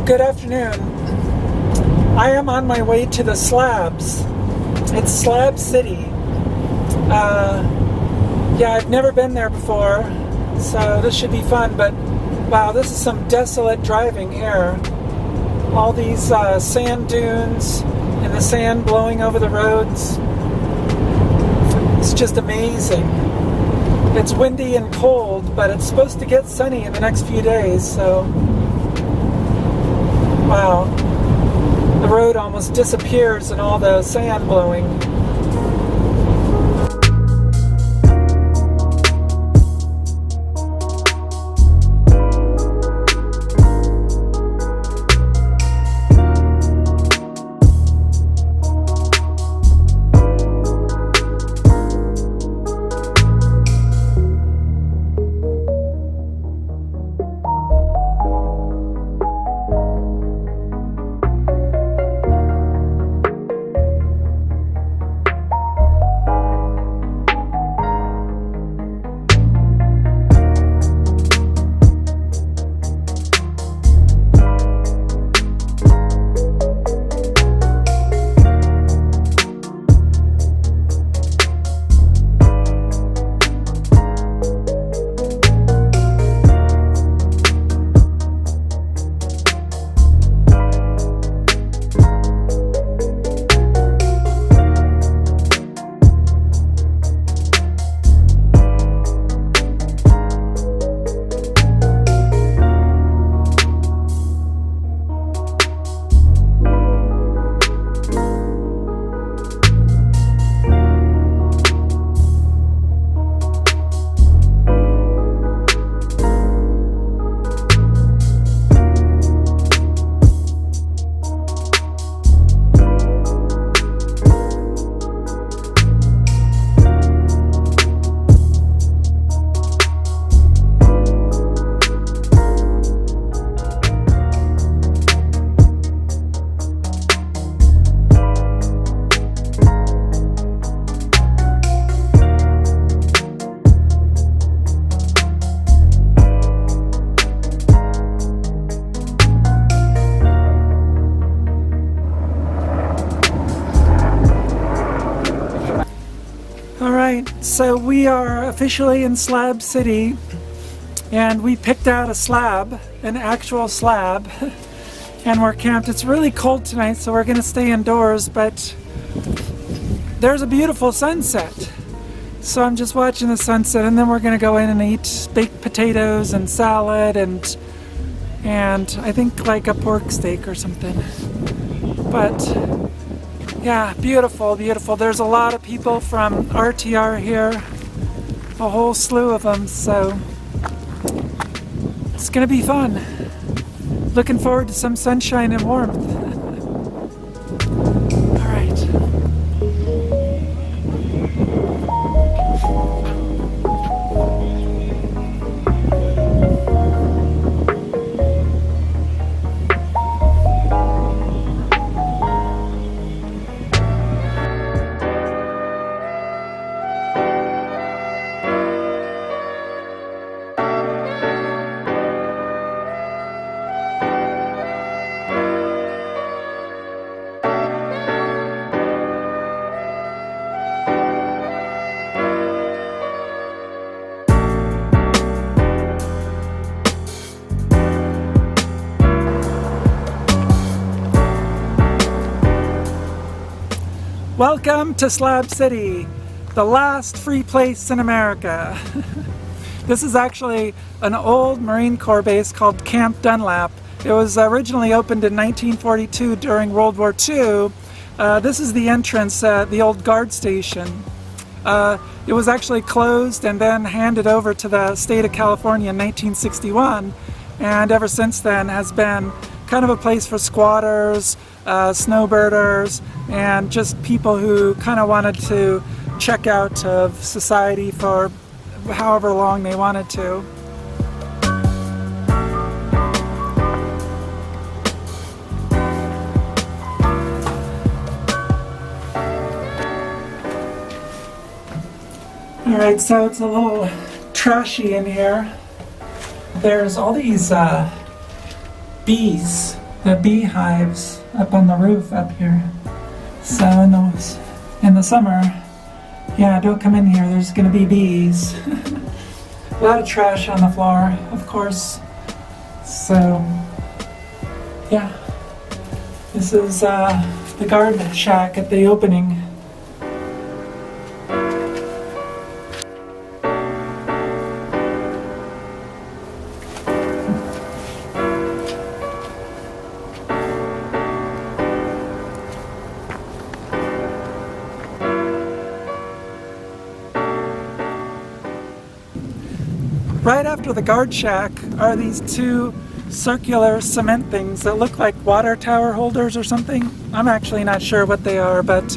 Good afternoon. I am on my way to the Slabs. It's Slab City. Yeah, I've never been there before, so this should be fun, but wow, this is some desolate driving here. All these sand dunes and the sand blowing over the roads. It's just amazing. It's windy and cold, but it's supposed to get sunny in the next few days, so wow. The road almost disappears in all the sand blowing. Alright, so we are officially in Slab City, and we picked out a slab, an actual slab, and we're camped. It's really cold tonight, so we're going to stay indoors, but there's a beautiful sunset. So I'm just watching the sunset, and then we're going to go in and eat baked potatoes and salad and I think like a pork steak or something. But yeah, beautiful, beautiful. There's a lot of people from RTR here, a whole slew of them, so it's gonna be fun. Looking forward to some sunshine and warmth. All right. Welcome to Slab City, the last free place in America. This is actually an old Marine Corps base called Camp Dunlap. It was originally opened in 1942 during World War II. This is the entrance, the old guard station. It was actually closed and then handed over to the state of California in 1961, and ever since then has been kind of a place for squatters, snowbirders, and just people who kind of wanted to check out of society for however long they wanted to. Alright, so it's a little trashy in here. There's all these bees the beehives up on the roof up here. So in the summer, yeah, don't come in here, there's gonna be bees. A lot of trash on the floor, of course. So, yeah, this is the guard shack at the opening. Right after the guard shack are these two circular cement things that look like water tower holders or something. I'm actually not sure what they are, but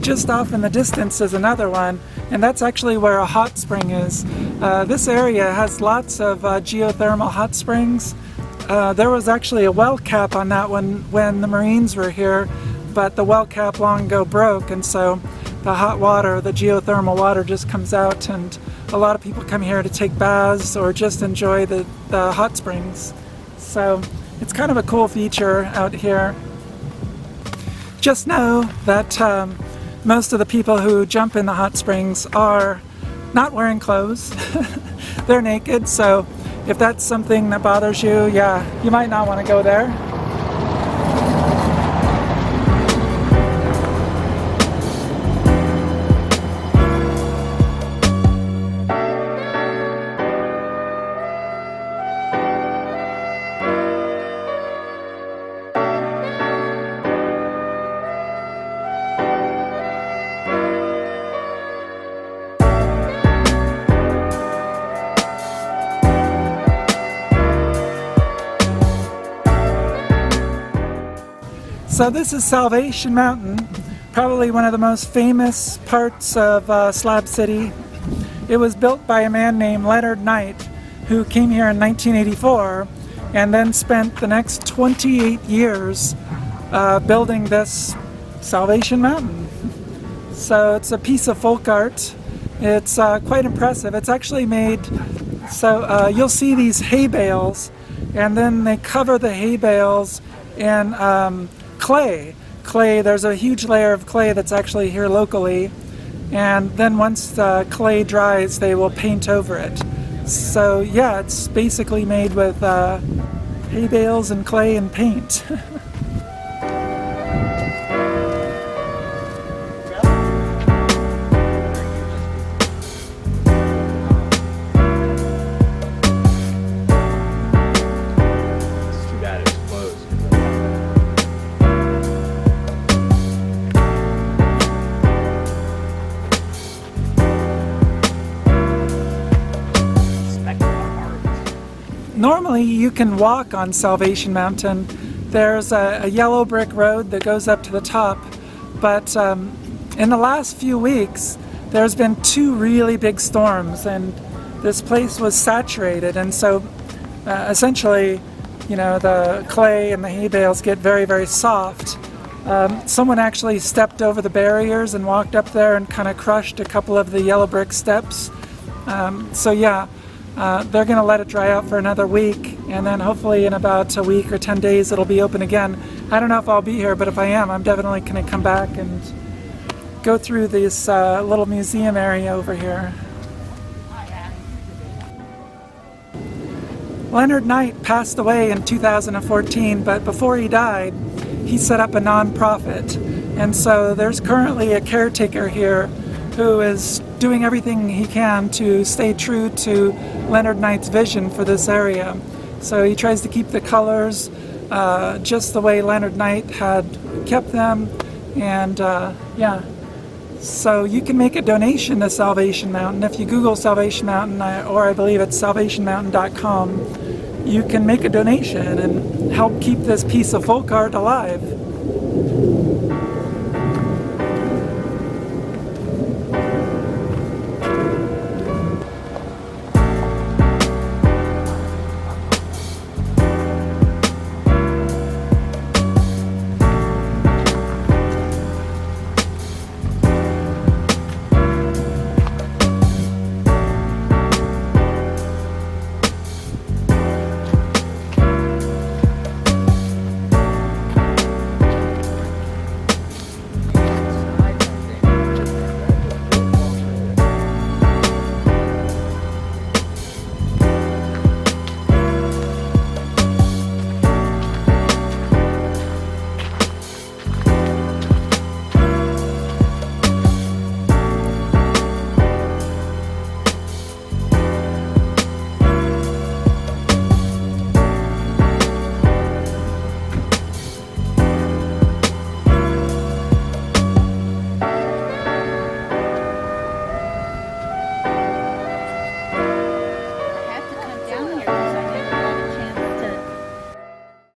just off in the distance is another one, and that's actually where a hot spring is. This area has lots of geothermal hot springs. There was actually a well cap on that one when the Marines were here, but the well cap long ago broke, and so the hot water, the geothermal water, just comes out, and a lot of people come here to take baths or just enjoy the hot springs. So it's kind of a cool feature out here. Just know that most of the people who jump in the hot springs are not wearing clothes. They're naked, so if that's something that bothers you, yeah, you might not want to go there. So this is Salvation Mountain, probably one of the most famous parts of Slab City. It was built by a man named Leonard Knight, who came here in 1984 and then spent the next 28 years building this Salvation Mountain. So it's a piece of folk art. It's quite impressive. It's actually made, so you'll see these hay bales, and then they cover the hay bales in clay. There's a huge layer of clay that's actually here locally, and then once the clay dries, they will paint over it. So yeah, it's basically made with hay bales and clay and paint. Normally you can walk on Salvation Mountain. There's a yellow brick road that goes up to the top, but in the last few weeks there's been two really big storms and this place was saturated, and so essentially, you know, the clay and the hay bales get very, very soft. Someone actually stepped over the barriers and walked up there and kind of crushed a couple of the yellow brick steps. So yeah, they're going to let it dry out for another week, and then hopefully in about a week or 10 days it'll be open again. I don't know if I'll be here, but if I am, I'm definitely going to come back and go through this little museum area over here. Leonard Knight passed away in 2014, but before he died, he set up a non-profit. And so there's currently a caretaker here who is doing everything he can to stay true to Leonard Knight's vision for this area. So he tries to keep the colors just the way Leonard Knight had kept them, and yeah. So you can make a donation to Salvation Mountain. If you Google Salvation Mountain, or I believe it's salvationmountain.com, you can make a donation and help keep this piece of folk art alive.